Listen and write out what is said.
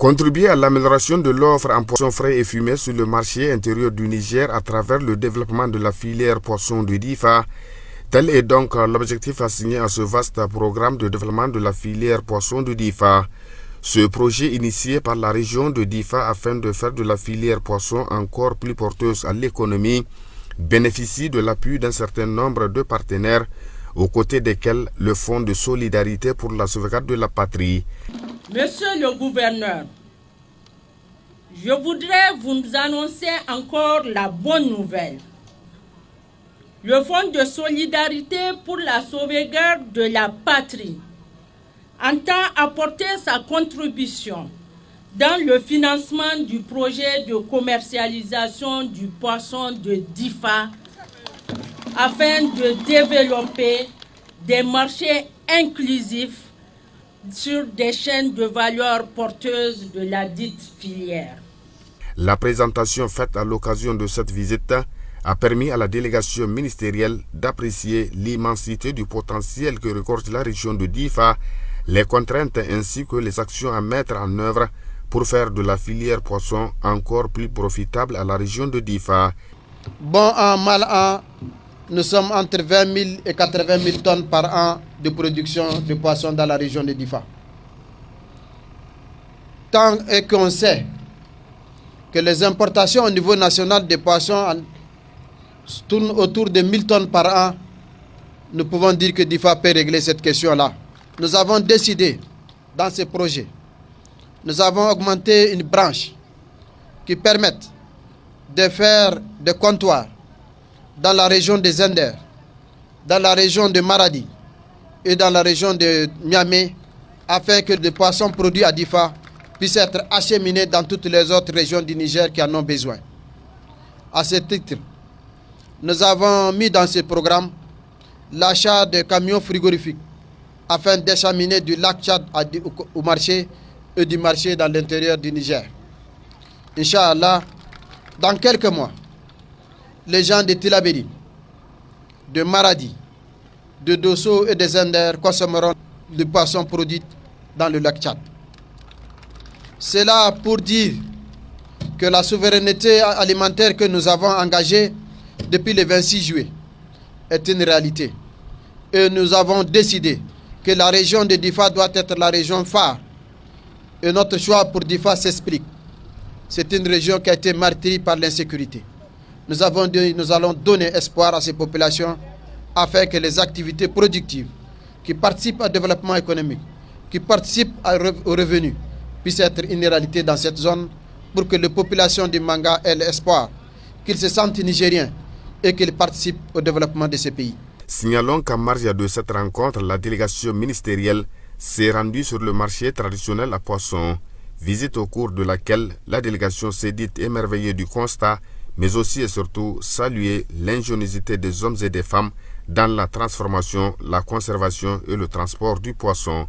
Contribuer à l'amélioration de l'offre en poissons frais et fumés sur le marché intérieur du Niger à travers le développement de la filière poisson de DIFA. Tel est donc l'objectif assigné à ce vaste programme de développement de la filière poisson de DIFA. Ce projet initié par la région de DIFA afin de faire de la filière poisson encore plus porteuse à l'économie bénéficie de l'appui d'un certain nombre de partenaires, aux côtés desquels le Fonds de solidarité pour la sauvegarde de la patrie. Monsieur le gouverneur, je voudrais vous annoncer encore la bonne nouvelle. Le Fonds de solidarité pour la sauvegarde de la patrie entend apporter sa contribution dans le financement du projet de commercialisation du poisson de DIFA afin de développer des marchés inclusifs sur des chaînes de valeur porteuses de la dite filière. La présentation faite à l'occasion de cette visite a permis à la délégation ministérielle d'apprécier l'immensité du potentiel que regorge la région de DIFA, les contraintes ainsi que les actions à mettre en œuvre pour faire de la filière poisson encore plus profitable à la région de DIFA. Bon an, mal an, nous sommes entre 20 000 et 80 000 tonnes par an de production de poissons dans la région de DIFA. Tant et qu'on sait que les importations au niveau national de poissons tournent autour de 1000 tonnes par an, nous pouvons dire que DIFA peut régler cette question-là. Nous avons décidé, dans ce projet, nous avons augmenté une branche qui permette de faire des comptoirs dans la région des Zender, dans la région de Maradi et dans la région de Niamey, afin que les poissons produits à DIFA puissent être acheminés dans toutes les autres régions du Niger qui en ont besoin. À ce titre, nous avons mis dans ce programme l'achat de camions frigorifiques afin d'acheminer du lac Tchad au marché et du marché dans l'intérieur du Niger. Inch'Allah, dans quelques mois, les gens de Tillabéri, de Maradi, de Dosso et de Zender consommeront du poisson produit dans le lac Tchad. C'est là pour dire que la souveraineté alimentaire que nous avons engagée depuis le 26 juillet est une réalité. Et nous avons décidé que la région de DIFA doit être la région phare. Et notre choix pour DIFA s'explique. C'est une région qui a été martyrie par l'insécurité. Nous allons donner espoir à ces populations afin que les activités productives qui participent au développement économique, qui participent aux revenus, puissent être une réalité dans cette zone pour que les populations du Manga aient l'espoir qu'ils se sentent nigériens et qu'ils participent au développement de ces pays. Signalons qu'en marge de cette rencontre, la délégation ministérielle s'est rendue sur le marché traditionnel à poissons, visite au cours de laquelle la délégation s'est dite émerveillée du constat, mais aussi et surtout saluer l'ingéniosité des hommes et des femmes dans la transformation, la conservation et le transport du poisson.